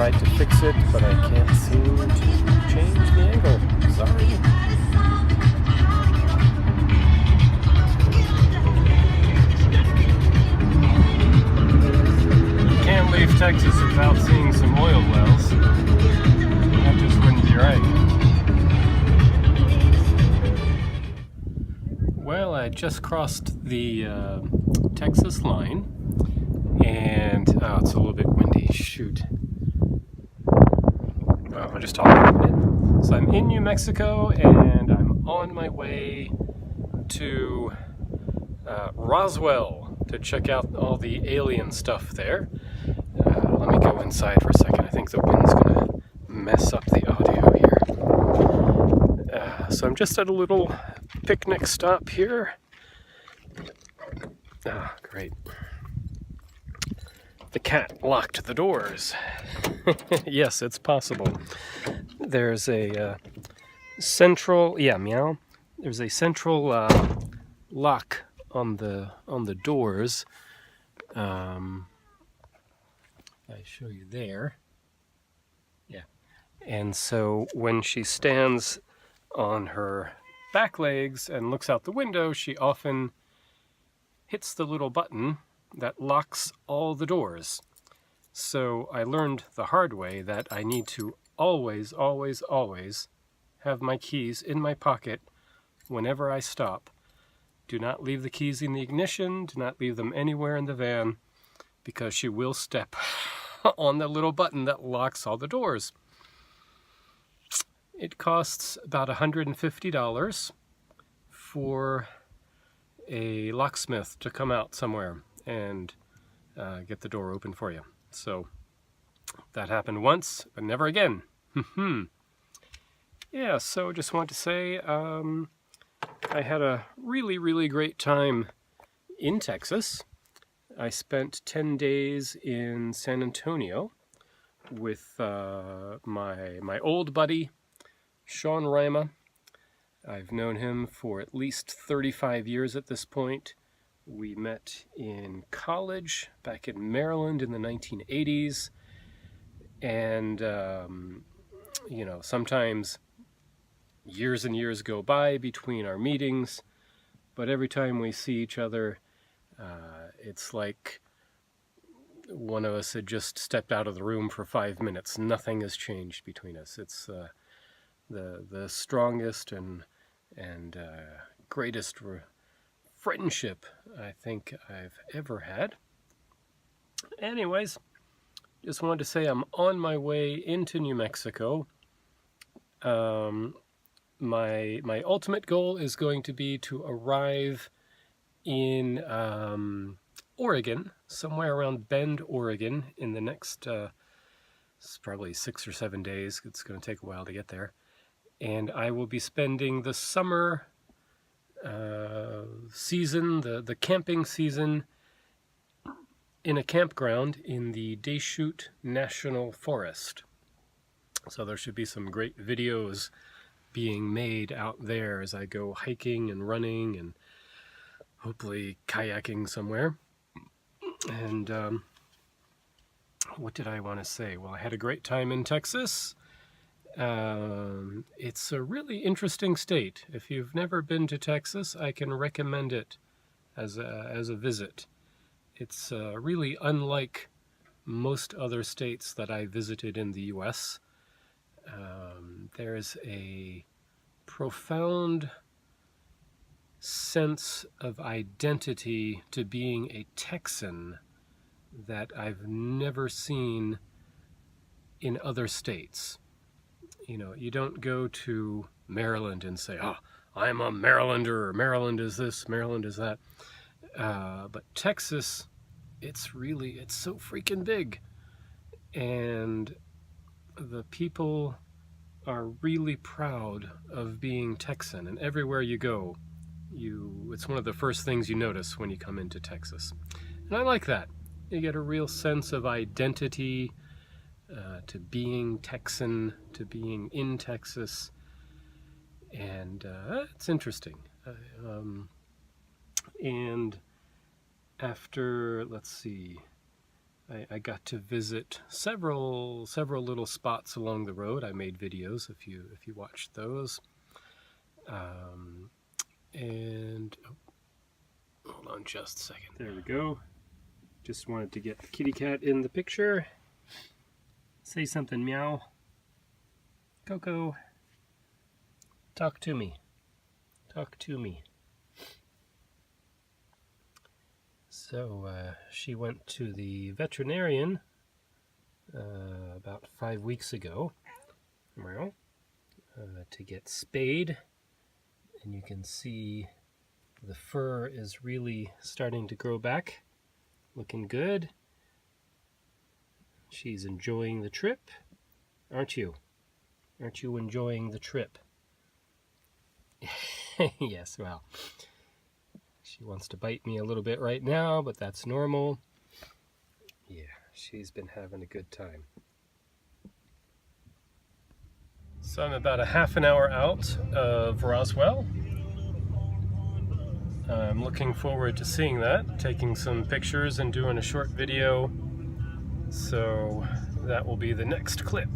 tried to fix it, but I can't seem to change the angle. Sorry. You can't leave Texas without seeing some oil wells. That just wouldn't be right. Well, I just crossed the Texas line, and it's a little bit windy. Shoot. Well, I'll just talk a minute. So I'm in New Mexico, and I'm on my way to Roswell to check out all the alien stuff there. Let me go inside for a second. I think the wind's going to mess up the audio here. So I'm just at a little picnic stop here. Great. The cat locked the doors. Yes, it's possible. There's a central, meow. There's a central lock on the doors. I show you there. Yeah. And so when she stands on her back legs and looks out the window, she often hits the little button that locks all the doors. So I learned the hard way that I need to always, always, always have my keys in my pocket whenever I stop. Do not leave the keys in the ignition, do not leave them anywhere in the van, because she will step on the little button that locks all the doors. It costs about $150 for a locksmith to come out somewhere and get the door open for you. So that happened once, but never again. Yeah, so just want to say I had a really, really great time in Texas. I spent 10 days in San Antonio with my old buddy, Sean Rima. I've known him for at least 35 years at this point. We met in college back in Maryland in the 1980s. And, sometimes years and years go by between our meetings. But every time we see each other, it's like one of us had just stepped out of the room for 5 minutes. Nothing has changed between us. It's the strongest and greatest friendship I think I've ever had. Anyways, just wanted to say I'm on my way into New Mexico. My ultimate goal is going to be to arrive in Oregon, somewhere around Bend, Oregon, in the next it's probably 6 or 7 days. It's going to take a while to get there. And I will be spending the summer season, the camping season, in a campground in the Deschutes National Forest. So there should be some great videos being made out there as I go hiking and running and hopefully kayaking somewhere. And what did I want to say? Well, I had a great time in Texas. It's a really interesting state. If you've never been to Texas, I can recommend it as a visit. It's really unlike most other states that I visited in the U.S. There's a profound sense of identity to being a Texan that I've never seen in other states. You don't go to Maryland and say, "Oh, I'm a Marylander," or "Maryland is this, Maryland is that." But Texas, it's so freaking big. And the people are really proud of being Texan. And everywhere you go, it's one of the first things you notice when you come into Texas. And I like that. You get a real sense of identity, to being Texan, to being in Texas, and it's interesting. And after, let's see, I got to visit several little spots along the road. I made videos if you watched those. And hold on just a second. There we go. Just wanted to get the kitty cat in the picture. Say something, meow. Coco. Talk to me. Talk to me. So she went to the veterinarian about 5 weeks ago to get spayed, and you can see the fur is really starting to grow back, looking good. She's enjoying the trip, aren't you? Aren't you enjoying the trip? Yes, well, she wants to bite me a little bit right now, but that's normal. Yeah, she's been having a good time. So I'm about a half an hour out of Roswell. I'm looking forward to seeing that, taking some pictures and doing a short video. So that will be the next clip.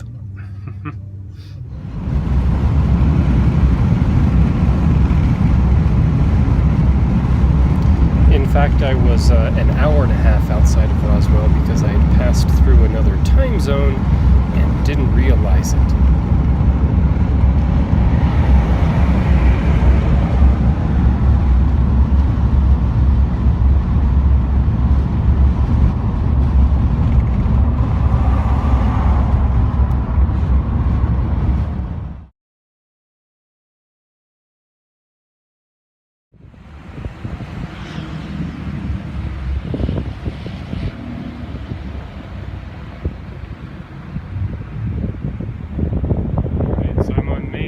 In fact, I was an hour and a half outside of Roswell because I had passed through another time zone and didn't realize it.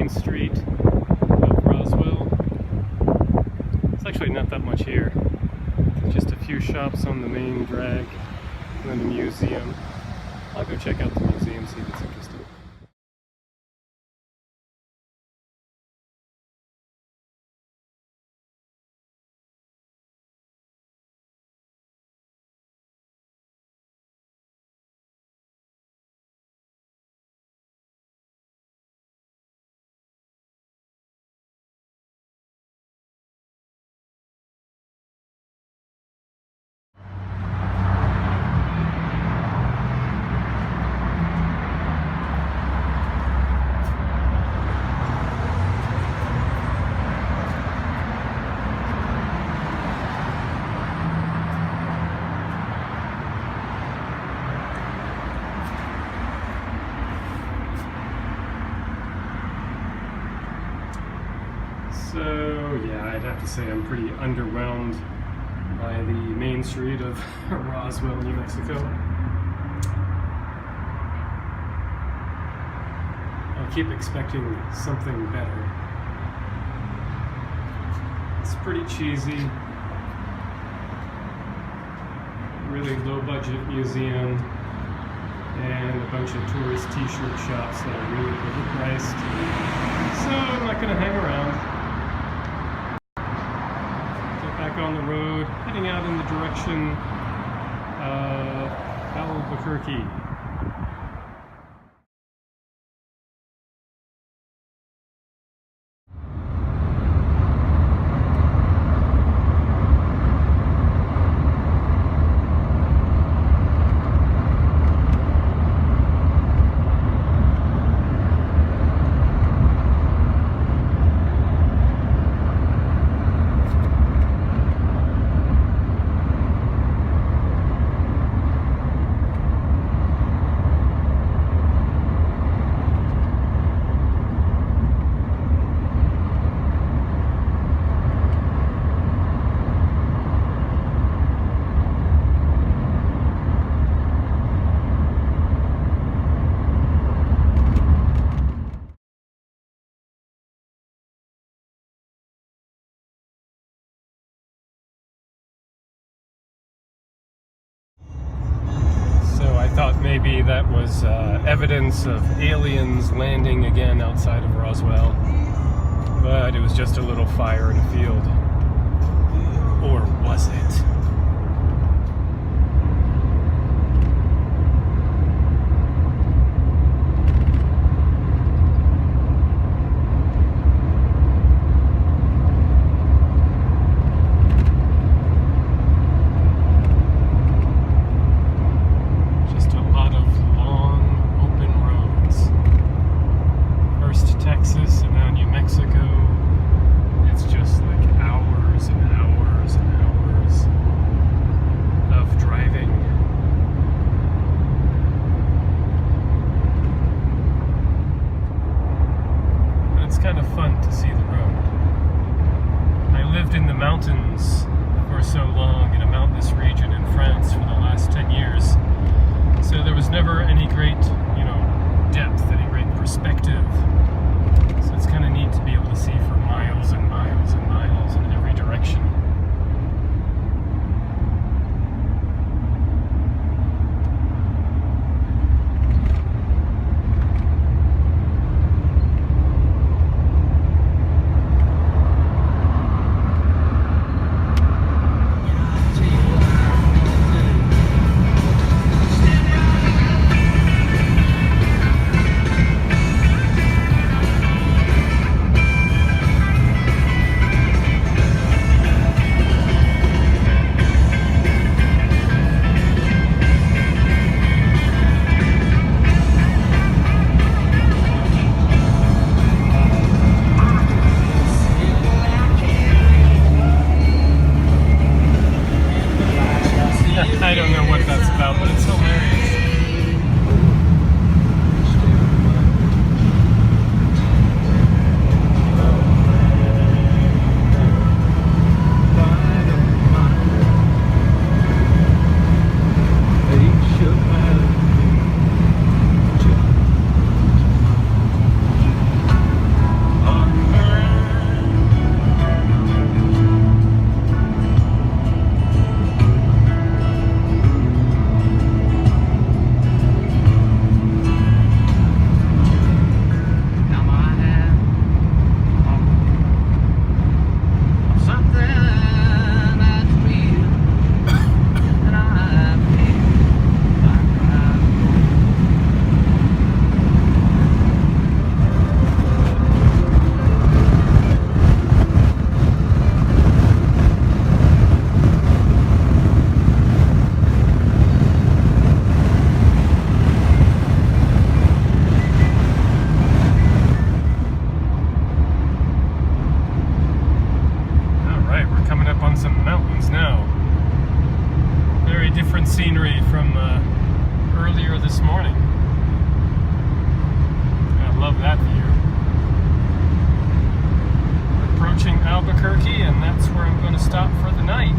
Street of Roswell. It's actually not that much here. Just a few shops on the main drag and then a museum. I'll go check out the museum, see if it's interesting. So yeah, I'd have to say I'm pretty underwhelmed by the main street of Roswell, New Mexico. I keep expecting something better. It's pretty cheesy, really low budget museum, and a bunch of tourist t-shirt shops that are really overpriced. So I'm not going to hang around. Back on the road, heading out in the direction of Albuquerque. Thought maybe that was evidence of aliens landing again outside of Roswell, but it was just a little fire in a field. Or was it? of fun to see the road. I lived in the mountains for so long, in a mountainous region in France for the last 10 years. So there was never any great, depth, any great perspective. So it's kind of neat to be able to see for miles and miles and miles in every direction. I don't know what that's about, but it's hilarious. Some mountains now. Very different scenery from earlier this morning. I love that view. We're approaching Albuquerque, and that's where I'm going to stop for the night.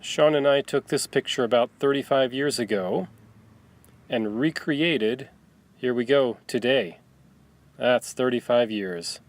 Sean and I took this picture about 35 years ago and recreated, here we go, today. That's 35 years.